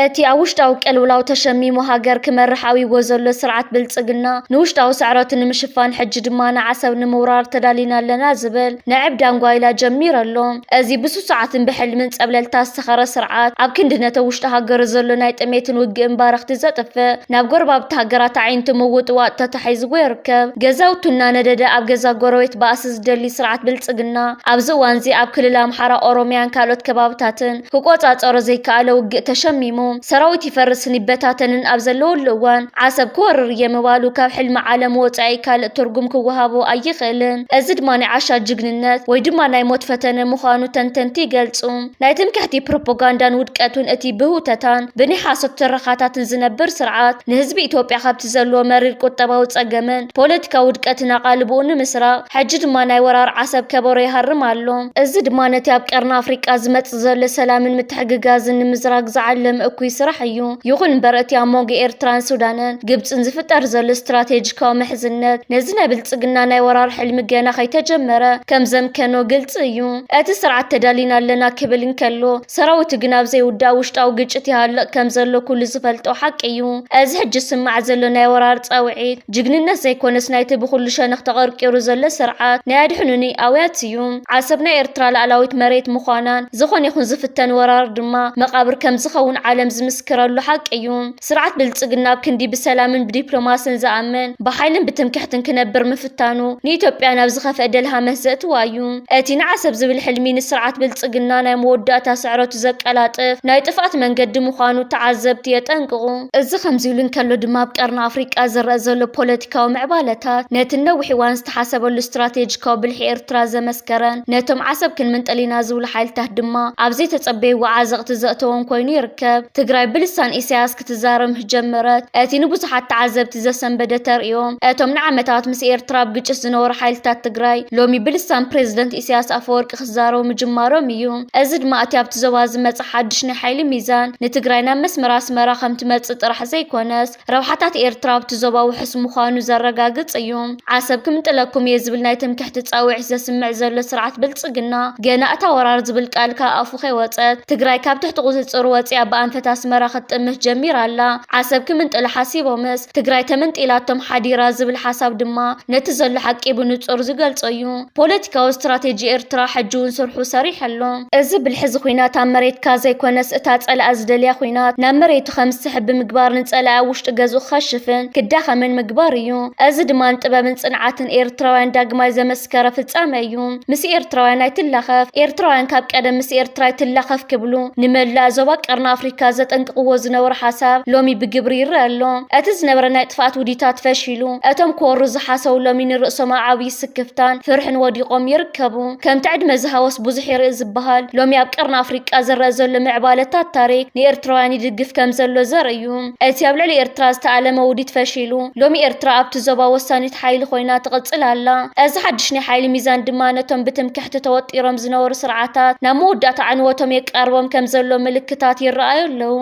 اتي اوشتاو قلولاو تشميمو هاجر كمرحاوي وزلو سرعت بلصقنا نوشتاو سعرات نمشفان حج دمانا عسب نمورار تدالينا لنا زبل نعب دانغوايلا جميرلو ازي بسو ساعات بحل من قبللتا سخره سرعات اب كندنا توشت هاجر زلو ناي طميتن وق امبارخ تزطف ناب غرباب تهاجرات عين تموت وقت تحيز ويركب غزاوتنا ندد اب غزا غرويت باسس دلي سرعت بلصقنا اب زوانزي اب كلل امحاره اوروميان كالوت كبابتاتن كقوصاصر زي كالو وق تشميمو سراويت يفرسني بتاتن اب زلو لوان عسب كورر يموالو كاب حلم عالم وصاي كال ترجم كوهابو اي خلن ازد ماني عشا جغننت وي دما ناي موت فتنه مخانو تنتنتي غلصوم ناي تمكحتي بروباغاندان ودقتون اتي بهوتتان بني حاسب ترخاتات زنبر سرعات لحزب ኢትዮጵያ ካብቲ ዘሎ መሪር ቁጠባው ጸገመን ፖለቲካ ውድቀትና ቃልቡን ምስራቅ ሕጂ ድማ ናይ ወራር ዓሰብ ከበሮ ይሃርም ኣሎ እዚ ድማ ነቲ ኣብ ቀርና ኣፍሪቃ ዝመጽ ዘሎ ሰላምን ምትሕግጋዝን ንምዝራግ ዝዓለም እኩይ ስራሕ እዩ ይኹን በረቲ ኣሞንጎ ኤርትራን ሱዳንን ግብጽን ዝፍጠር ዘሎ ስትራቴጂካዊ ምሕዝነት ነዚ ናይ ብልጽግና ናይ ወራር ሕልሚ ገና ከይተጀመረ ከም ዘምከኖ ግልጽ እዩ እቲ ስርዓት ተዳሊና ኣለና ክብል እንከሎ ሰራዊት ግን ኣብ ዘይውዳ ውሽጣዊ ግጭት ይሃልቕ ከም ዘሎ ኩሉ ዝፈልጦ ሓቂ እዩ እዚ ሕጂ ስማዕ ዘሎ ናይ ወራር ጻውዒት ጅግንነት ዘይኮነስ ናይቲ ብኩሉ ሸነኽ ተቐርቂሩ ዘሎ ስርዓት ናይ ኣድሕኑኒ ኣውያት እዩ ዓሰብ ናይ ኤርትራ ላዕላዊት መሬት ምዃናን ዝኾነ ይኹን ዝፍተን ወራር ድማ መቃብር ከም ዝኸውን ዓለም ዝምስክረሉ ሓቂ እዩ ስርዓት ብልጽግና ኣብ ክንዲ ብሰላምን ብዲፕሎማስን ዝኣምን ብሓይልን ብትምክሕትን ክነብር ምፍታኑ ንኢትዮጵያ ናብ ዝኸፍአ ደልሃመት ዘእትዋ እዩ እቲ ንዓሰብ ዝብል ሕልሚ ንስርዓት ብልጽግና ናይ መወዳእታ ስዕረቱ ዘቀላጥፍ ናይ ጥፍኣት መንገዲ ምዃኑ ተዓዘብቲ የጠንቅቑ እዚ ከምዚ ኢሉ እንከሎ ድማ ኣብ ቀርና ኣፍሪቃ ዝረአ ዘሎ ፖለቲካዊ ምዕባለታት ነቲ ነዊሕ እዋን ዝተሓሰበሉ ስትራቴጂካዊ ብልሒ ኤርትራ ዘመስከረን ነቶም ዓሰብ ክንምንጠሊና ዝብሉ ሓይልታት ድማ ኣብዚ ተጸበይዎ ዓዘቕቲ ዘእተውን ኮይኑ ይርከብ ትግራይ ብልሳን ኢሳያስ ክትዛረም ጀመረት እቲ ንብዙሓት ተዓዘብቲ ዘሰንበደ ተርእዮም እቶም ንዓመታት ምስ ኤርትራ ብግጭት ዝነበሩ ሓይልታት ትግራይ ሎሚ ብልሳን ፕሬዚደንት ኢሳያስ ኣፈወርቂ ክዛረቡ ምጅማሮም እዩ እዚ ድማ እቲ ኣብቲ ዞባ ዝመጽእ ሓድሽ ናይ ሓይሊ ሚዛን ንትግራይ ናብ መስመር ኣስመራ ከም ትመጽእ ጥራሕ ዘይኮነስ ረብሓታት ኤርትራ ኣብቲ ዞባ ውሕስ ምዃኑ ዘረጋግጽ እዩ ዓሰብ ክምንጥለኩም እየ ዝብል ናይ ትምክሕቲ ጻውዒት ዘስምዕ ዘሎ ስርዓት ብልጽግና ገና እታ ወራር ዝብል ቃል ካብ ኣፉ ከይወፀት ትግራይ ካብ ትሕቲ ቁፅፅር ወፂኣ ብኣንፈት ኣስመራ ክትጥምት ጀሚራ ኣላ ዓሰብ ክምንጥል ሓሲቦምስ ትግራይ ተመንጢላቶም ሓዲራ ዝብል ሓሳብ ድማ ነቲ ዘሎ ሓቂ ብንጹር ዝገልጾ እዩ ፖለቲካዊ ስትራቴጂ ኤርትራ ሕጂ እውን ስርሑ ሰሪሕ ኣሎ እዚ ብልሕዚ ኩናት ኣብ መሬትካ ዘይኮነስ እታ ጸላኣ ዝደልያ ኩናት ናብ መሬቱ ከም ዝስሕብ ብምግባር ንጸላኣ ውሽጢ ገዝኡ ክኸሽፍን ክዳኸምን ምግባር እዩ እዚ ድማ ጥበብን ጽንዓትን ኤርትራውያን ዳግማይ ዘመስከረ ፍጻመ እዩ ምስ ኤርትራውያን ኣይትላኸፍ ኤርትራውያን ካብ ቀደም ምስ ኤርትራ ይትላኸፍ ክብሉ ንመላእ ዞባ ቀርና ኣፍሪካ ዘጠንቅቕዎ ዝነበሩ ሓሳብ ሎሚ ብግብሪ ይረአ ኣሎ እቲ ዝነበረ ናይ ጥፍኣት ውዲታት ፈሺሉ እቶም ክወሩ ዝሓሰቡ ሎሚ ንርእሶም ዓብዪ ስክፍታን ፍርሕን ወዲቖም ይርከቡ ከምቲ ዕድመ ዝሃወስ ብዙሕ ይርኢ ዝበሃል ሎሚ ኣብ ቀርና ኣፍሪቃ ዝረአ ዘሎ ምዕባለታት ታሪክ ንኤርትራውያን ይድግፍ ከም ዘሎ ዘርኢ እዩ እቲ ኣብ ልዕሊ ኤርትራ ዝተኣለመ ውዲት ፈሺሉ ሎሚ ኤርትራ ኣብቲ ዞባ ወሳኒት ሓይሊ ኮይና ትቕጽል ኣላ እዚ ሓድሽ ናይ ሓይሊ ሚዛን ድማ ነቶም ብትምክሕቲ ተወጢሮም ዝነበሩ ስርዓታት ናብ መወዳእታ ዕንወቶም የቃርቦም ከም ዘሎ ምልክታት ይረኣዩ ኣለዉ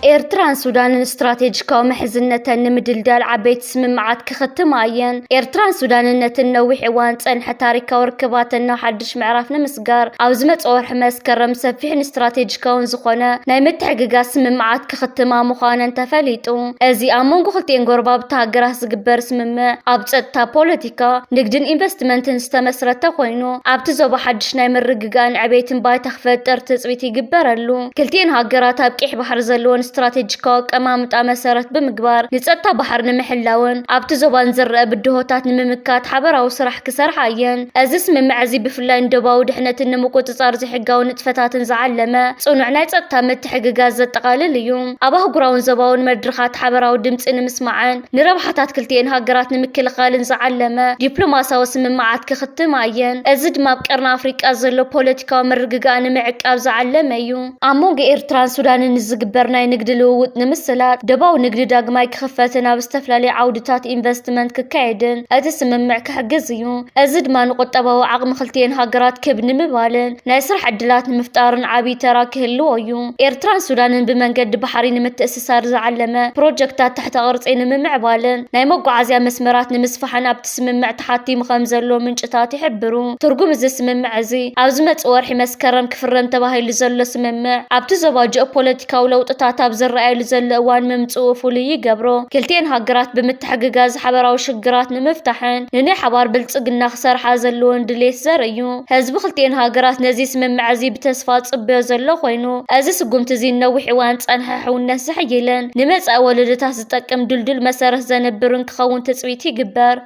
ኤርትራን ሱዳንን ስትራቴጂካዊ ምሕዝነተን ንምድልዳል ዓበይቲ ስምምዓት ክኽትማ እየን ኤርትራን ሱዳንን ነቲ ነዊሕ እዋን ጸንሐ ታሪካዊ ርክባትን ናብ ሓድሽ ምዕራፍ ንምስጋር ኣብ ዝመጽእ ወርሒ መስከረም ሰፊሕን ስትራቴጂካውን ዝኾነ ናይ ምትሕግጋዝ ስምምዓት ክኽትማ ምዃነን ተፈሊጡ እዚ ኣብ መንጎ ክልቲአን ጎረባብቲ ሃገራት ዝግበር ስምምዕ ኣብ ጸጥታ ፖለቲካ ንግድን ኢንቨስትመንትን ዝተመስረተ ኮይኑ ኣብቲ ዞባ ሓድሽ ናይ ምርግጋእን ዕቤትን ባይታ ክፈጥር ትጽቢት ይግበረሉ ክልቲአን ሃገራት ኣብ ቂሕ ባሕሪ ዘለወን ስትራቴጂካዊ ቀማምጣ መሰረት ብምግባር ንጸጥታ ባሕር ንምሕላውን ኣብቲ ዞባን ዝረአ ብድሆታት ንምምካት ሓበራዊ ስራሕ ክሰርሓ እየን እዚ ስምምዕ እዚ ብፍላይ ንደባዊ ድሕነትን ንምቁፅጻር ዘይሕጋዊ ንጥፈታትን ዝዓለመ ጽኑዕ ናይ ጸጥታ ምትሕግጋዝ ዘጠቓልል እዩ ኣብ ኣህጉራውን ዞባውን መድረኻት ሓበራዊ ድምፂ ንምስማዕን ንረብሓታት ክልቲአን ሃገራት ንምክልኻልን ዝዓለመ ዲፕሎማስያዊ ስምምዓት ክኽትማ እየን እዚ ድማ ኣብ ቀርና ኣፍሪቃ ዘሎ ፖለቲካዊ ምርግጋእ ንምዕቃብ ዝዓለመ እዩ ኣብ መንጎ ኤርትራን ሱዳንን ዝግበር ናይ ንግዲ ልውውጥ ንምስላት ደባው ንግዲ ዳግማይ ክኽፈትን ኣብ ዝተፈላለዩ ዓውድታት ኢንቨስትመንት ክካየድን እቲ ስምምዕ ክሕግዝ እዩ። እዚ ድማ ንቁጠባዊ ዓቕሚ ክልቲአን ሃገራት ክብ ንምባልን ናይ ስራሕ ዕድላት ንምፍጣርን ዓብይ ተራ ክህልዎ እዩ። ኤርትራን ሱዳንን ብመንገዲ ባሕሪ ንምትእስሳር ዝዓለመ ፕሮጀክታት ታሕቲ ቅርጺ ንምምዕባልን ናይ መጓዓዝያ መስመራት ንምስፋሕን ኣብቲ ስምምዕ ተሓቲሙ ከም ዘሎ ምንጭታት ይሕብሩ። ትርጉም እዚ ስምምዕ እዚ ኣብ ዝመጽእ ወርሒ መስከረም ክፍረም ተባሂሉ ዘሎ ስምምዕ ኣብቲ ዞባ ጂኦፖለቲካዊ ለውጥታት ኣብ ዝረኣየሉ ዘሎ እዋን ምምጽኡ ፍሉይ ይገብሮ። ክልቲአን ሃገራት ብምትሕግጋዝ ሓበራዊ ሽግራት ንምፍታሕን ንናይ ሓባር ብልጽግና ክሰርሓ ዘለዎን ድሌት ዘርኢ እዩ። ህዝቢ ክልቲአን ሃገራት ነዚ ስምምዕ እዚ ብተስፋ ጽብዮ ዘሎ ኮይኑ እዚ ስጉምቲ እዚ ነዊሕ እዋን ጸንሐ ሕውነት ዝሕይልን ንመጻኢ ወለዶታት ዝጠቅም ድልድል መሰረት ዘነብርን ክኸውን ትጽቢት ይግበር።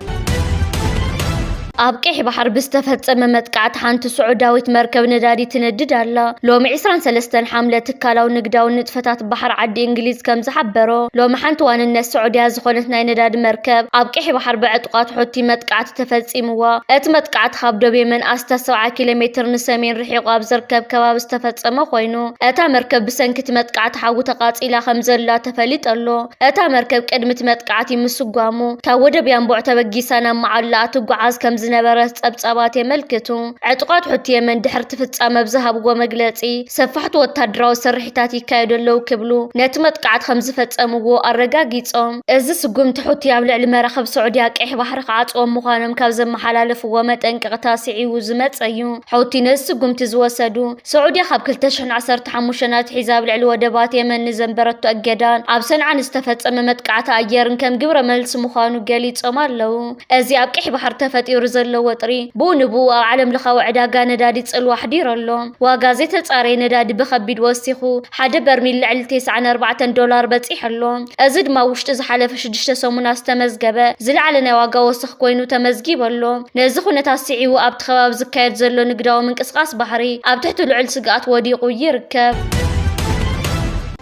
ኣብ ቀይሕ ባሕር ብዝተፈጸመ መጥቃዕቲ ሓንቲ ስዑዳዊት መርከብ ነዳዲ ትነድድ ኣላ። ሎሚ 23 ሓምለ ትካላዊ ንግዳዊ ንጥፈታት ባሕር ዓዲ እንግሊዝ ከም ዝሓበሮ ሎሚ ሓንቲ ዋንነት ስዑድያ ዝኾነት ናይ ነዳዲ መርከብ ኣብ ቀይሕ ባሕር ብዕጡቃት ሑቲ መጥቃዕቲ ተፈጺምዋ። እቲ መጥቃዕቲ ካብ ደቡብ የመን ኣስታ 70 ኪሎ ሜትር ንሰሜን ርሒቑ ኣብ ዝርከብ ከባቢ ዝተፈጸመ ኮይኑ እታ መርከብ ብሰንኪ እቲ መጥቃዕቲ ሓዊ ተቓጺላ ከም ዘላ ተፈሊጥ ኣሎ። እታ መርከብ ቅድሚ እቲ መጥቃዕቲ ምስጓሙ ካብ ወደብ ያንቡዕ ተበጊሳ ናብ መዓላ ትጓዓዝ ከም ዝነበረ ጸብጻባት የመልክቱ። ዕጡቃት ሑቲ የመን ድሕሪ ፍጻመ ብዝሃብዎ መግለጺ ሰፋሕቲ ወታደራዊ ስርሒታት ይካየደለው ክብሉ ነቲ መጥቃዕቲ ከም ዝፈጸምዎ ኣረጋጊጾም እዚ ስጉምቲ ሑቲ ኣብ ልዕሊ መራኸብ ስዑድያ ቀይሕ ባሕሪ ክዓጽዎም ምዃኖም ካብ ዘመሓላለፍዎ መጠንቀቕታ ስዒቡ ዝመጸ እዩ። ሑቲ ነዚ ስጉምቲ ዝወሰዱ ስዑድያ ካብ 2015 ኣትሒዛ ኣብ ልዕሊ ወደባት የመን ንዘንበረቶ እገዳን ኣብ ሰንዓን ዝተፈጸመ መጥቃዕቲ ኣየርን ከም ግብረ መልሲ ምዃኑ ገሊጾም ኣለው። እዚ ኣብ ቀይሕ ባሕሪ ተፈጢሩ ዘሎ ወጥሪ ብኡንብኡ ኣብ ዓለም ለኻዊ ዕዳጋ ነዳዲ ጽልዋ ሓዲሩ ኣሎ። ዋጋ ዘይተጻረየ ነዳዲ ብኸቢድ ወሲኹ ሓደ በርሚል ልዕሊ $94 በፂሕ ኣሎ። እዚ ድማ ውሽጢ ዝሓለፈ 6 ሰሙናት ዝተመዝገበ ዝለዓለ ናይ ዋጋ ወስኽ ኮይኑ ተመዝጊቡ ኣሎ። ነዚ ኩነታት ስዒቡ ኣብቲ ከባቢ ዝካየድ ዘሎ ንግዳዊ ምንቅስቓስ ባሕሪ ኣብ ትሕቲ ልዑል ስግኣት ወዲቑ ይርከብ።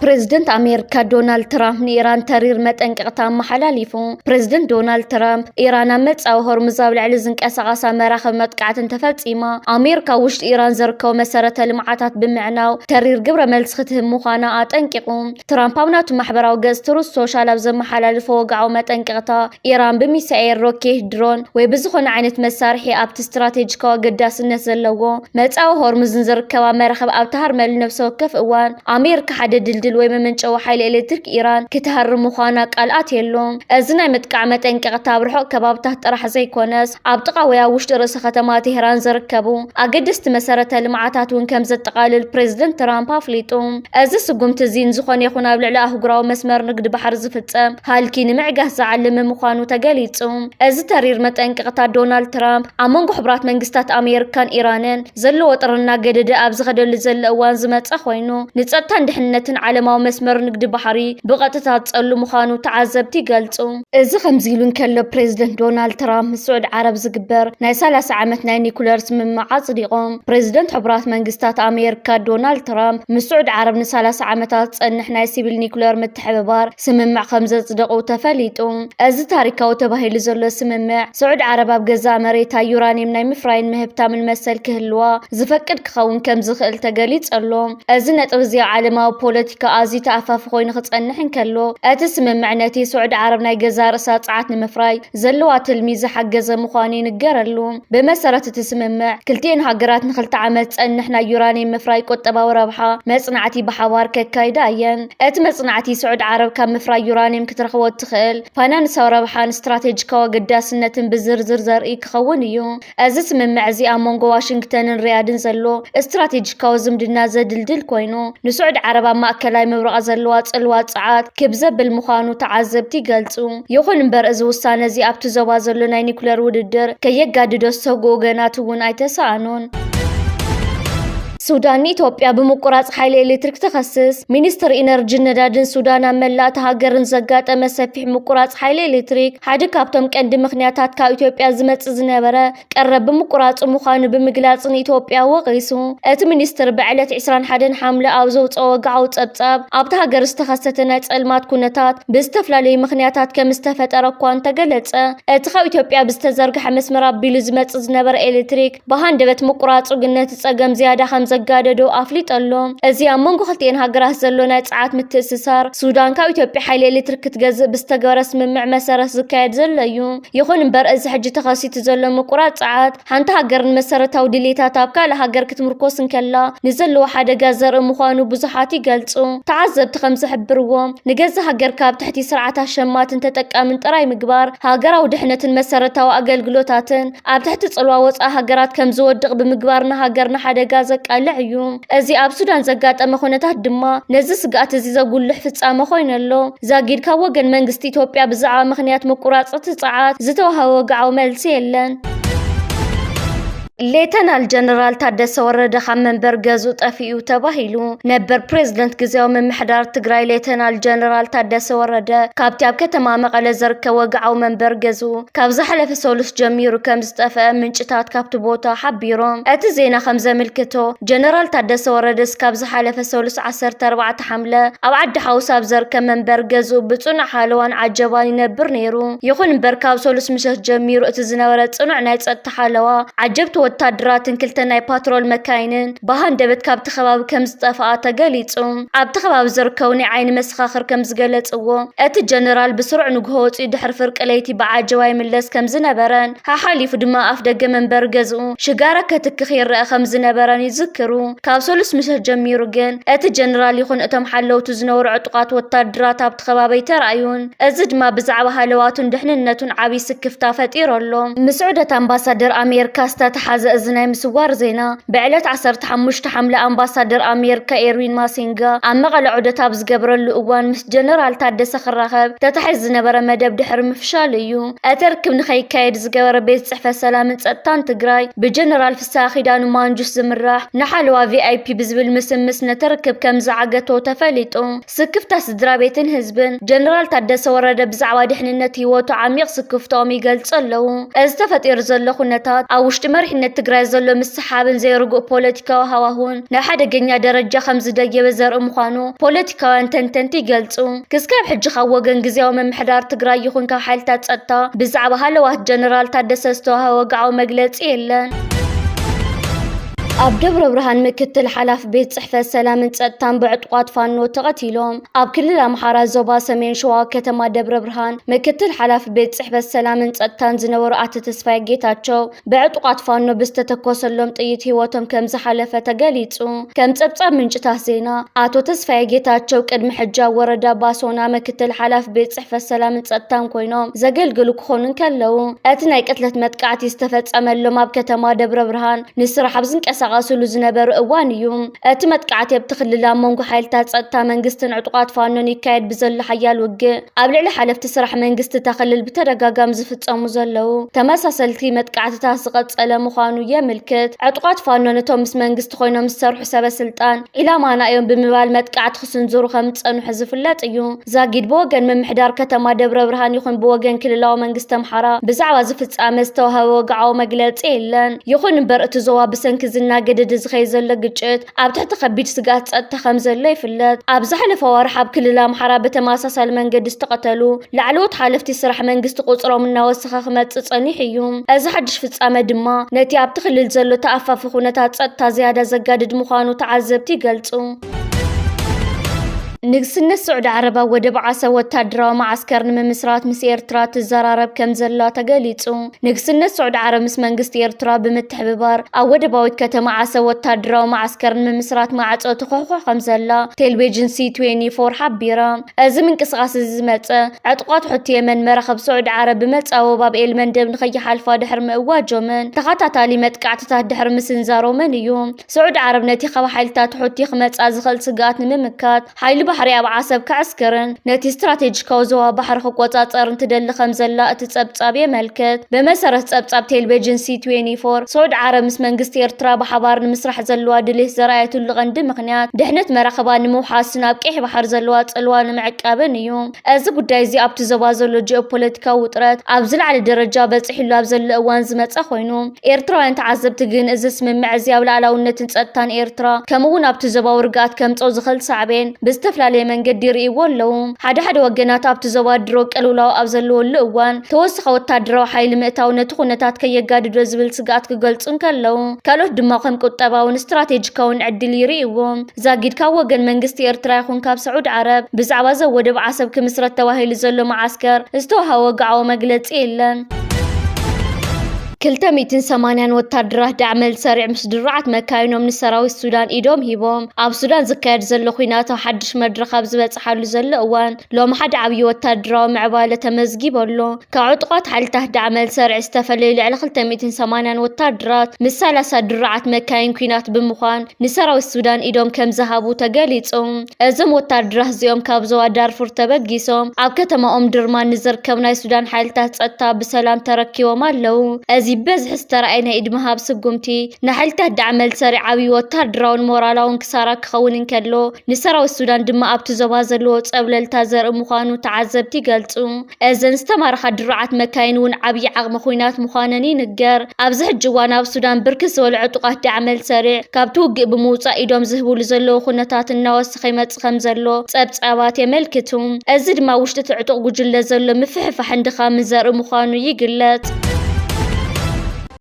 ፕሬዝደንት ኣሜሪካ ዶናልድ ትራምፕ ንኢራን ተሪር መጠንቀቕታ ኣመሓላሊፉ። ፕሬዝደንት ዶናልድ ትራምፕ ኢራን ኣብ መጻኢ ሆርሙዝ ኣብ ልዕሊ ዝንቀሳቐሳ መራኸቢ መጥቃዕትን ተፈጺማ ኣሜሪካ ውሽጢ ኢራን ዝርከቡ መሰረተ ልምዓታት ብምዕናው ተሪር ግብረ መልሲ ክትህብ ምዃና ኣጠንቂቑ። ትራምፕ ኣብ ናቱ ማሕበራዊ ገጽ ትሩዝ ሶሻል ኣብ ዘመሓላልፎ ወግዓዊ መጠንቀቕታ ኢራን ብሚሳኤል፣ ሮኬት፣ ድሮን ወይ ብዝኾነ ዓይነት መሳርሒ ኣብቲ ስትራቴጂካዊ ኣገዳስነት ዘለዎ መጻኢ ሆርሙዝን ዝርከባ መራኸቢ ኣብ ተሃርመሉ ነፍሲ ወከፍ እዋን ኣሜሪካ ሓደ ድልድል ወይ መመንጨዊ ሓይሊ ኤሌክትሪክ ኢራን ክትሃርም ምዃና ቃልኣት የሎም። እዚ ናይ ምጥቃዕ መጠንቀቕታ ኣብ ርሑቕ ከባብታት ጥራሕ ዘይኮነስ ኣብ ጥቓ ወይ ኣብ ውሽጢ ርእሰ ከተማ ቴህራን ዝርከቡ ኣገደስቲ መሰረተ ልምዓታት እውን ከም ዘጠቓልል ፕሬዝደንት ትራምፕ ኣፍሊጡ። እዚ ስጉምቲ እዚ ንዝኾነ ይኹን ኣብ ልዕሊ ኣህጉራዊ መስመር ንግዲ ባሕሪ ዝፍጸም ሃልኪ ንምዕጋስ ዝዓለመ ምዃኑ ተገሊጹ። እዚ ተሪር መጠንቀቕታ ዶናልድ ትራምፕ ኣብ መንጎ ሕቡራት መንግስታት ኣሜሪካን ኢራንን ዘለዎ ጥርና ገደደ ኣብ ዝኸደሉ ዘሎ እዋን ዝመጸ ኮይኑ ንጸጥታን ድሕንነትን ዓለማዊ መስመር ንግዲ ባሕሪ ብቐጥታ ጸሉ ምዃኑ ተዓዘብቲ ይገልጹ። እዚ ከምዚ ኢሉ እንከሎ ፕሬዝደንት ዶናልድ ትራምፕ ምስ ስዑድ ዓረብ ዝግበር ናይ 30 ዓመት ናይ ኒኩለር ስምምዕ ኣጽዲቖም። ፕሬዝደንት ሕቡራት መንግስታት ኣሜሪካ ዶናልድ ትራምፕ ምስ ስዑድ ዓረብ ን30 ዓመታት ጸንሕ ናይ ሲቪል ኒኩለር ምትሕብባር ስምምዕ ከም ዘጽደቑ ተፈሊጡ። እዚ ታሪካዊ ተባሂሉ ዘሎ ስምምዕ ስዑድ ዓረብ ኣብ ገዛ መሬታ ዩራኒየም ናይ ምፍራይን ምህብታምን መሰል ክህልዋ ዝፈቅድ ክኸውን ከም ዝኽእል ተገሊጹ ኣሎ። እዚ ነጥብ እዚ ዓለማዊ ፖለቲካ ኣዝዩ ተኣፋፊ ኮይኑ ክጸንሕ እንከሎ እቲ ስምምዕ ነቲ ስዑድ ዓረብ ናይ ገዛ ርእሳ ጸዓት ንምፍራይ ዘለዋ ትልሚ ዝሓገዘ ምዃኑ ይንገረሉ። ብመሰረት እቲ ስምምዕ ክልቲአን ሃገራት ን2 ዓመት ጸንሕ ናይ ዩራኒየም ምፍራይ ቁጠባዊ ረብሓ መጽናዕቲ ብሓባር ከካይዳ እየን። እቲ መጽናዕቲ ስዑድ ዓረብ ካብ ምፍራይ ዩራኒየም ክትረኽቦ ትኽእል ፋይናንሳዊ ረብሓን ስትራቴጂካዊ ኣገዳስነትን ብዝርዝር ዘርኢ ክኸውን እዩ። እዚ ስምምዕ እዚ ኣብ መንጎ ዋሽንግተንን ሪያድን ዘሎ ስትራቴጂካዊ ዝምድና ዘድልድል ኮይኑ ንስዑድ ዓረብ ኣብ ማእከላይ ምብራቕ ዘለዋ ጽልዋ ጸዓት ክብ ዘብል ምዃኑ ተዓዘብቲ ይገልጹ። ይኹን እምበር እዚ ውሳነ እዚ ኣብቲ ዞባ ዘሎ ናይ ኒኩለር ውድድር ከየጋድዶ ዝሰግኡ ወገናት እውን ኣይተሰኣኑን። ሱዳን ኢትዮጵያ ብምቁራጽ ሓይሊ ኤሌክትሪክ ተኸስስ። ሚኒስትር ኢነርጂ ነዳድን ሱዳን ኣብ መላእቲ ሃገርን ዘጋጠመ ሰፊሕ ምቁራጽ ሓይሊ ኤሌክትሪክ ሓደ ካብቶም ቀንዲ ምኽንያታት ካብ ኢትዮጵያ ዝመጽእ ዝነበረ ቀረብ ብምቁራጽ ምዃኑ ብምግላጽ ንኢትዮጵያ ወቒሱ። እቲ ሚኒስትር ብዕለት 21 ሓምለ ኣብ ዘውፅኦ ወግዓዊ ጸብጻብ ኣብቲ ሃገር ዝተኸሰተ ናይ ጸልማት ኩነታት ብዝተፈላለዩ ምኽንያታት ከም ዝተፈጠረ እኳ ተገለጸ። እቲ ካብ ኢትዮጵያ ብዝተዘርግሐ መስመር ኣቢሉ ዝመጽእ ዝነበረ ኤሌክትሪክ ብሃንደበት ምቁራጹ ግን ነቲ ጸገም ዝያዳ ከም ዘጋደዶ ኣፍሊጠሎም እዚ ኣብ መንጎ ክልቲአን ሃገራት ዘሎ ናይ ጸዓት ምትእስሳር ሱዳን ካብ ኢትዮጵያ ሓይሊ ኤሌክትሪክ ክትገዝእ ብዝተገበረ ስምምዕ መሰረት ዝካየድ ዘሎ እዩ። ይኹን እምበር እዚ ሕጂ ተኸሲቱ ዘሎ ምቁራጽ ጸዓት ሓንቲ ሃገር ንመሰረታዊ ድሌታት ኣብ ካልእ ሃገር ክትምርኮስ እንከላ ንዘለዎ ሓደጋ ዘርኢ ምዃኑ ብዙሓት ይገልጹ። ተዓዘብቲ ከም ዝሕብርዎም ንገዛ ሃገር ካብ ትሕቲ ስርዓት ኣሸማትን ተጠቃምን ጥራይ ምግባር ሃገራዊ ድሕነትን መሰረታዊ ኣገልግሎታትን ኣብ ትሕቲ ጽልዋ ወጻኢ ሃገራት ከም ዝወድቕ ብምግባርና ሃገርና ሓደጋ ዘቃልዕ እዩ። እዚ ኣብ ሱዳን ዘጋጠመ ኩነታት ድማ ነዚ ስጋኣት እዚ ዘጉልሕ ፍጻመ ኮይኑ ኣሎ። ዛጊድ ካብ ወገን መንግስቲ ኢትዮጵያ ብዛዕባ ምኽንያት ምቁራጽ ጸዓት ዝተዋህበ ወግዓዊ መልሲ የለን። ሌተናል ጀነራል ታደሰ ወረደ ካብ መንበር ገዙ ጠፊኡ ተባሂሉ ነበር ፕሬዝደንት ግዚያዊ ምምሕዳር ትግራይ ሌተናል ጀነራል ታደሰ ወረደ ካብቲ ኣብ ከተማ መቐለ ዝርከብ ወግዓዊ መንበር ገዙ ካብ ዝሓለፈ ሰሉስ ጀሚሩ ከም ዝጠፍአ ምንጭታት ካብቲ ቦታ ሓቢሮም። እቲ ዜና ከም ዘመልክቶ ጀነራል ታደሰ ወረደ ካብ ዝሓለፈ ሰሉስ 14 ሓምለ ኣብ ዓዲ ሓውሳ ኣብ ዝርከብ መንበር ገዙ ብጽኑዕ ሓለዋን ዓጀባን ይነብር ነይሩ። ይኹን እምበር ካብ ሰሉስ ምሸት ጀሚሩ እቲ ዝነበረ ጽኑዕ ናይ ጸጥታ ሓለዋ ዓጀብቲ ወታደራትን ክልተ ናይ ፓትሮል መካይንን ብሃንደበት ካብቲ ከባቢ ከም ዝጠፍኣ ተገሊጹ። ኣብቲ ከባቢ ዝርከቡ ናይ ዓይኒ መስኻኽር ከም ዝገለጽዎ እቲ ጀነራል ብስሩዕ ንግሆ ወፂኡ ድሕሪ ፍርቂ ለይቲ ብዓጀባ ይምለስ ከም ዝነበረን ሓሓሊፉ ድማ ኣፍ ደገ መንበር ገዝኡ ሽጋራ ከትክኽ ይርአ ከም ዝነበረን ይዝክሩ። ካብ ሰሉስ ምሸት ጀሚሩ ግን እቲ ጀነራል ይኹን እቶም ሓለውቱ ዝነበሩ ዕጡቓት ወታደራት ኣብቲ ከባቢ ይተረኣዩን። እዚ ድማ ብዛዕባ ሃለዋቱን ድሕንነቱን ዓብዪ ስክፍታ ፈጢሮሎ። ምስ ዑደት ኣምባሳደር ኣሜሪካ ዝተተሓዘ እዚ ናይ ምስዋር ዜና ብዕለት 15 ሓምለ ኣምባሳደር ኣሜሪካ ኤርዊን ማሲንጋ ኣብ መቐለ ዑደት ኣብ ዝገብረሉ እዋን ምስ ጀነራል ታደሰ ክራኸብ ተታሒዝ ዝነበረ መደብ ድሕሪ ምፍሻል እዩ። እቲ ርክብ ንኸይካየድ ዝገበረ ቤት ጽሕፈት ሰላምን ጸጥታን ትግራይ ብጀነራል ፍስሓ ኺዳኑ ማንጁስ ዝምራሕ ንሓለዋ ቪአይፒ ብዝብል ምስምስ ነቲ ርክብ ከም ዝዓገቶ ተፈሊጡ። ስክፍታ ስድራ ቤትን ህዝብን ጀነራል ታደሰ ወረደ ብዛዕባ ድሕንነት ህይወቱ ዓሚቕ ስክፍቶኦም ይገልጹ ኣለዉ። እዚ ተፈጢሩ ዘሎ ኩነታት ኣብ ውሽጢ መሪሕነት ትግራይ ዘሎ ምስሓብን ዘይርግእ ፖለቲካዊ ሃዋህውን ናብ ሓደገኛ ደረጃ ከም ዝደየበ ዘርኢ ምዃኑ ፖለቲካውያን ተንተንቲ ይገልጹ። ክስካብ ሕጂ ካብ ወገን ግዚያዊ ምምሕዳር ትግራይ ይኹን ካብ ሓይልታት ጸጥታ ብዛዕባ ሃለዋት ጀነራል ታደሰ ዝተዋህበ ወግዓዊ መግለጺ የለን። ኣብ ደብረ ብርሃን ምክትል ሓላፊ ቤት ጽሕፈት ሰላምን ጸጥታን ብዕጡቓት ፋኖ ተቐቲሎም። ኣብ ክልል ኣምሓራ ዞባ ሰሜን ሸዋ ከተማ ደብረ ብርሃን ምክትል ሓላፊ ቤት ጽሕፈት ሰላምን ጸጥታን ዝነበሩ ኣቶ ተስፋይ ጌታቸው ብዕጡቓት ፋኖ ብዝተተኮሰሎም ጥይት ህይወቶም ከም ዝሓለፈ ተገሊጹ። ከም ጸብጻብ ምንጭታት ዜና ኣቶ ተስፋይ ጌታቸው ቅድሚ ሕጂ ኣብ ወረዳ ባሶና ምክትል ሓላፊ ቤት ጽሕፈት ሰላምን ጸጥታን ኮይኖም ዘገልግሉ ክኾኑ ከለዉ እቲ ናይ ቅትለት መጥቃዕቲ ዝተፈጸመሎም ኣብ ከተማ ደብረ ብርሃን ንስራሕ ኣብ ዝንቀሳቐሱ ዝነበሩ እዋን እዩ። እቲ መጥቃዕቲ ኣብቲ ክልል ኣብ መንጎ ሓይልታት ጸጥታ መንግስትን ዕጡቓት ፋኖን ይካየድ ብዘሎ ሓያል ውግእ ኣብ ልዕሊ ሓለፍቲ ስራሕ መንግስቲ ተኽልል ብተደጋጋሚ ዝፍጸሙ ዘለዉ ተመሳሰልቲ መጥቃዕትታት ዝቐጸለ ምዃኑ የምልክት። ዕጡቓት ፋኖ ነቶም ምስ መንግስቲ ኮይኖም ዝሰርሑ ሰበስልጣን ኢላማና እዮም ብምባል መጥቃዕቲ ክስንዝሩ ከም ዝጸንሑ ዝፍለጥ እዩ። ዛጊድ ብወገን ምምሕዳር ከተማ ደብረ ብርሃን ይኹን ብወገን ክልላዊ መንግስቲ ኣምሓራ ብዛዕባ ዝፍጻመ ዝተዋህበ ወግዓዊ መግለጺ የለን። ይኹን እምበር እቲ ዞባ ብሰንኪ ዝናገደደ ዝኸይ ዘሎ ግጭት ኣብ ትሕቲ ከቢድ ስጋት ጸጥታ ከም ዘሎ ይፍለጥ። ኣብ ዝሓለፈ ወርሒ ኣብ ክልል ኣምሓራ ብተመሳሳሊ መንገዲ ዝተቐተሉ ላዕለዎት ሓለፍቲ ስራሕ መንግስቲ ቁጽሮም እናወሰኸ ክመጽእ ጸኒሑ እዩ። እዚ ሓድሽ ፍጻመ ድማ ነቲ ኣብቲ ክልል ዘሎ ተኣፋፊ ኩነታት ጸጥታ ዝያዳ ዘጋድድ ምዃኑ ተዓዘብቲ ይገልጹ። ንግስነት ስዑድ ዓረባ ወደብ ዓሰብ ወታደራዊ ማዓስከር ንምምስራት ምስ ኤርትራ ትዘራረብ ከም ዘላ ተገሊጹ። ንግስነት ስዑድ ዓረብ ምስ መንግስቲ ኤርትራ ብምትሕብባር ኣብ ወደባዊት ከተማ ዓሰብ ወታደራዊ ማዓስከር ንምምስራት ማዕጾ ትኹሕኩሕ ከም ዘላ ቴሌቪዥን C24 ሓቢራ። እዚ ምንቅስቓስ እዚ ዝመጸ ዕጡቓት ሕቲ የመን መራኸብ ስዑድ ዓረብ ብመጻወ ባብኤል መንደብ ንኸይሓልፋ ድሕሪ ምእዋጆምን ተኸታታሊ መጥቃዕትታት ድሕሪ ምስንዛሮምን እዩ። ስዑድ ዓረብ ነቲ ካብ ሓይልታት ሕቲ ክመጻእ ዝኽእል ስጋኣት ንምምካት ሓይሊ ባሕሪ ኣብ ዓሰብ ክዕስከርን ነቲ ስትራቴጂካዊ ዞባ ባሕሪ ክቆጻጸርን ትደሊ ከም ዘላ እቲ ጸብጻብ የመልክት። ብመሰረት ጸብጻብ ቴሌቪዥን C24 ስዑድ ዓረብ ምስ መንግስቲ ኤርትራ ብሓባር ንምስራሕ ዘለዋ ድሌት ዘርኣየትሉ ቀንዲ ምኽንያት ድሕነት መራኸባ ንምውሓስን ኣብ ቀይሕ ባሕሪ ዘለዋ ጽልዋ ንምዕቃብን እዩ። እዚ ጉዳይ እዚ ኣብቲ ዞባ ዘሎ ጂኦፖለቲካዊ ውጥረት ኣብ ዝለዓለ ደረጃ በፂሒሉ ኣብ ዘሎ እዋን ዝመጸ ኮይኑ ኤርትራውያን ተዓዘብቲ ግን እዚ ስምምዕ እዚ ኣብ ላዕላውነትን ጸጥታን ኤርትራ ከምኡውን ኣብቲ ዞባዊ ርግኣት ከምጽኦ ዝኽእል ሳዕቤን ብዝተፍላ ብዝተፈላለየ መንገዲ ይርእይዎ ኣለዉ ሓደ ወገናት ኣብቲ ዞባ ድሮ ቀልውላው ኣብ ዘለወሉ እዋን ተወሳኺ ወታደራዊ ሓይሊ ምእታው ነቲ ኩነታት ከየጋድዶ ዝብል ስጋኣት ክገልጹ እንከለዉ ካልኦት ድማ ከም ቁጠባውን ስትራቴጂካውን ዕድል ይርእይዎ ዛጊድ ካብ ወገን መንግስቲ ኤርትራ ይኹን ካብ ሰዑድ ዓረብ ብዛዕባ ዘወደብ ዓሰብ ክምስረት ተባሂሉ ዘሎ ማዓስከር ዝተወሃቦ ወግዓዊ መግለጺ የለን 280 ወታደራት ዳዕመል ሰሪዕ ምስ ድራዓት መካይኖም ንሰራዊት ሱዳን ኢዶም ሂቦም ኣብ ሱዳን ዝካየድ ዘሎ ኩናት ሓድሽ መድረኽ ኣብ ዝበጽሓሉ ዘሎ እዋን ሎም ሓደ ዓብይ ወታደራዊ ምዕባለ ተመዝጊበሎ ካብ ዕጡቋት ሓይልታት ዳዕመል ሰሪዕ ዝተፈለዩ ልዕሊ 280 ወታደራት ምስ 30 ድራዓት መካይን ኩናት ብምዃን ንሰራዊት ሱዳን ኢዶም ከም ዝሃቡ ተገሊጹ እዞም ወታደራት እዚኦም ካብ ዞባ ዳርፉር ተበጊሶም ኣብ ከተማ ኦምድርማን ንዝርከብ ናይ ሱዳን ሓይልታት ጸጥታ ብሰላም ተረኪቦም ኣለዉ بزح استرأينا إدمها بسقمتي نحلته دعمل سريع عبي وتردراون مورالون كسارا كخونن كدلو نسراو السودان دم أبت زوازلو تقبل التازر مخانو تعذبتي قلتو أزن استمر خدرعت مكاينون عبي عغم خوينات مخانني نقر أبزح جوانا بسودان بركس والعطقات دعمل سريع كابتوق بموصا إدوم زهبو لزلو خونتات النواس خيمت خمزلو تقبت عبات يملكتهم أزد ما وشتت عطق وجل زلو مفحف حندخا من زر مخانو يقلت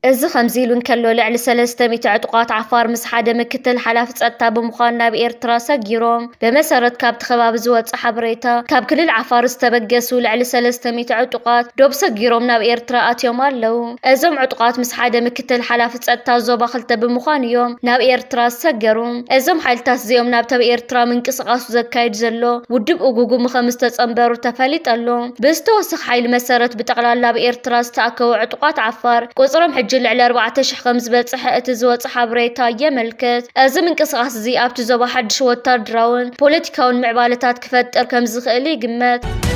እዚ ከምዚሉን ከሎ ልዕሊ 300 ዕጡቃት ዓፋር ምስ ሓደ ምክትል ሓላፊ ጸጥታ ብምዃን ናብ ኤርትራ ሰጊሮም በመሰረት ካብቲ ከባቢ ዝወጽእ ሓበሬታ ካብ ክልል ዓፋር ዝተበገሱ ልዕሊ 300 ዕጡቃት ዶብ ሰጊሮም ናብ ኤርትራ ኣትዮም ኣለዉ እዞም ዕጡቃት ምስ ሓደ ምክትል ሓላፊ ጸጥታ ዞባ 2 ብምዃን እዮም ናብ ኤርትራ ሰገሩ እዞም ሓይልታት እዚኦም ናብ ተብ ኤርትራ ምንቅስቓሱ ዘካይድ ዘሎ ውድብ እጉጉም ከም ዝተጸምበሩ ተፈሊጠሉ ብዝተወሰኽ ሓይሊ መሰረት ብጠቕላላ ብኤርትራ ዝተኣከቡ ዕጡቃት ዓፋር ቁጽሮም جل على 4000 خمس بتصح اتزوص حبريتا يملكت ازم انقصاص زي ابت زوبا حدش وتردراون بوليتيكاون معبالتات كفتر كم زخلي قمت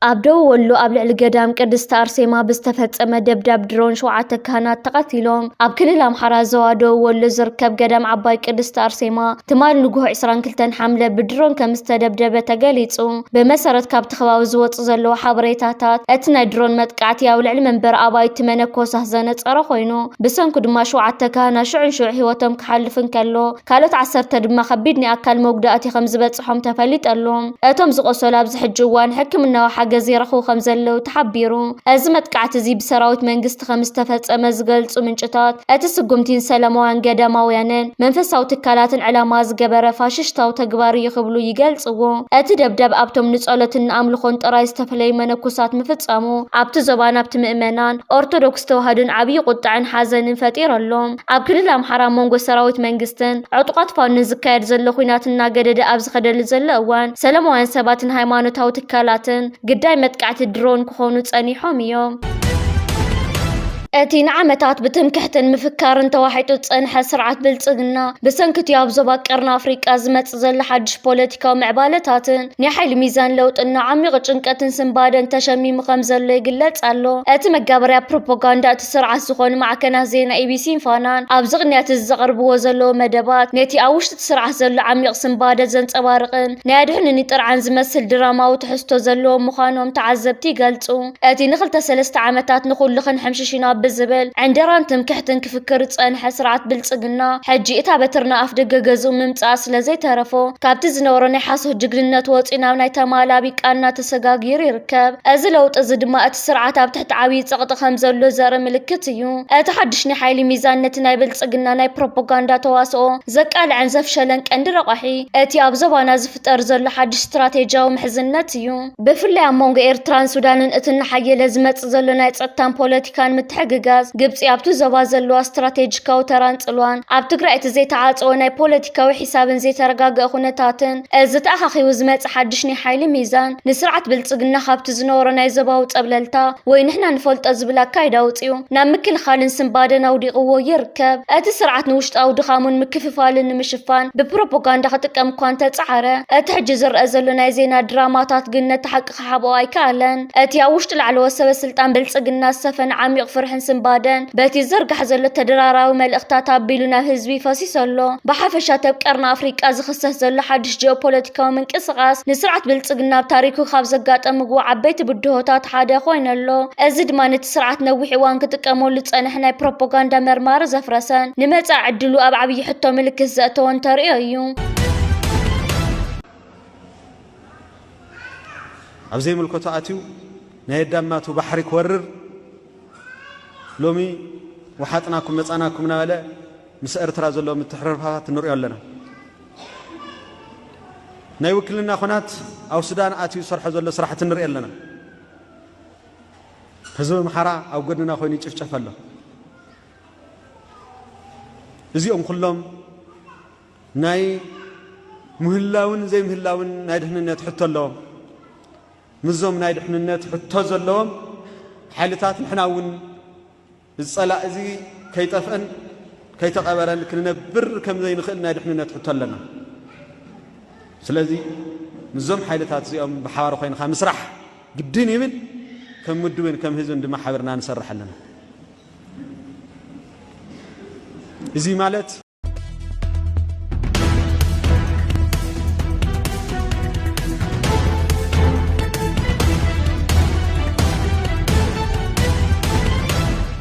أبدو ولو قبل القدام قدست أرسيما بستفتصم دبدب درون شوعة كهنات تقتلهم أبكل الأمحرة زوادو ولو زركب قدام عباي قدست أرسيما تمال لقوه عسران كلتن حملة بدرون كمستدبدبة تقاليتو بمسارة كاب تخواو زوات زلو حبريتاتات اتنا درون متقعتي أو العلم بر أباي تمنكو سهزانت أرخوينو بسنكو دما شوعة كهنا شوع حيواتهم كحلفن كالو كالوت عسر تدما خبيدني أكال موقداتي خمزبت صحهم تفليت ألوم اتم زقصو لابز حجوان حكمنا وحق جزيرة خمزلو تحبيرو أزمت كعت زي بسراوت منجست خمس تفت أمزجلت ومنشطات أتسقمتين سلاموان قدامويانين منفس صوت كالات على ماز جبرة فاششتا وتجباري يخبلو يجلسوا أتدبدب أبتم نسألة أمل خنت رايس تفلي منكوسات مفتسامو أبت زبان أبت مؤمنان أرثوذكس توهدن عبي قطعن حزن فتير اللوم أبكل لهم حرام مونجو سراوت منجستن عطقات فان زكاير زلو خيناتنا جدد أبز خدل زلوان سلاموان سباتن هايمانو تاو تكالاتن قداي متقعت الدرون كخونو تصنيحهم يوم أتين عمتات بتمكحتن مفكارن تواحيتو تصنح سرعة بلصقنا بسنكت ياب زبا قرن أفريقيا زمت زل حدش بوليتيكا ومعبالتاتن نحي الميزان لوت إنه عميق جنكتن سنبادن تشمي مخمزل يقلت قالو أتي مقابريا بروباغاندا تسرعة سخون مع كنازينا ABC فانان أبزغنيات الزغرب وزلو مدبات نيتي أوشت تسرعة زل عميق سنبادة زنت أبارقن نادحن نيطر عن زمسل دراما وتحستو زلو مخانوم تعذبتي قلتو أتي نخلت 3 عمتات نخل لخن حمششينا بالزبل عندران تمكحتن كفكر تصنح سرعة بلصقنا حجي اتا بترنا افدق جزو ممصاس لزي ترفو كابت زنورني حاسو جግንነት ወፂና ናይ ተማላቢ ቃና ተሰጋጊር ይርከብ እዚ ለውጥ እዚ ድማ እቲ ስርዓት ኣብ ትሕቲ ዓብይ ፀቕጢ ከም ዘሎ ዘርኢ ምልክት እዩ እቲ ሓድሽኒ ሓይሊ ሚዛንነት ናይ ብልጽግና ናይ ፕሮፓጋንዳ ተዋስኦ ዘቃልዕን ዘፍሸለን ቀንዲ ረቋሒ እቲ ኣብ ዘባና ዝፍጠር ዘሎ ሓድሽ ስትራቴጂያዊ ምሕዝነት እዩ ብፍላይ ኣብ መንጎ ኤርትራን ሱዳንን እቲ ንሓየለ ዝመጽእ ዘሎ ናይ ጸጥታን ፖለቲካን ምትሕግ جاز جبسي أبتو زوازلوا استراتيجيكاو تران صلوان أب تقرأ تزيت عاطوناي بوليتيكاوي حسابن زي ترقاق خونتاتن زت أخاخي وزمت حدشني حيل ميزان نسرعت بلصقنا خابت زنورناي زباو تقبللتا وين احنا نفولت أزبلا كايداوطيو نامكل خالن سنبادنا وديقو يركب أتي سرعت نوشت أو دخامون مكففالن مشفان ببروباغاندا خطقم كوانتا تصعره أتحجزر أزلناي زينا دراماتات قلنا تحقق حبواي كالن أتي أوشت العلوة سبا سلطان بلصقنا السفن عميق فرحن سنبادن باتي زرقح زلو تدراراو ملእኽታት ኣቢሉና ህዝቢ ፈሲሰሎ ብሓፈሻ ተብቀርና ኣፍሪቃ ዝኽሰስ ዘሎ ሓድሽ ጂኦፖለቲካዊ ምንቅስቓስ ንስርዓት ብልጽግና ታሪኩ ካብ ዘጋጠምዎ ዓበይቲ ብድሆታት ሓደ ኮይነሎ እዚ ድማ ነቲ ስርዓት ነዊሕ እዋን ክጥቀመሉ ዝጸንሐ ናይ ፕሮፓጋንዳ መርማሪ ዘፍረሰን ንመጻእ ዕድሉ ኣብ ዓብይ ሕቶ ምልክት ዘእተወን ተርእዮ እዩ عبزي ملكوتو أتيو نهداماتو بحري كورر لومي وحاتناكم مصاناكم ناله مس إرترا زلو متحررات نريو لنا ناي وكلنا خنات أو سودان أتيو صرح زلو صراحة نريو لنا حزب محرا أو قدنا خويني تشفشف الله زيهم كلهم ناي مهلاون زي مهلاون ناي دحننا تحطوا لهم مزوم ناي دحننا تحطوا لهم حالتات نحناون الصلاة زي كي تفن كي تقبلن كنا بر كم زي نخل ناي دحننا تحطوا لنا سلازي مزوم حالتات زيهم بحوار خوين خامس راح قدين يمن كم مدوين كم هزون دم حبرنا نسرح لنا زي مالت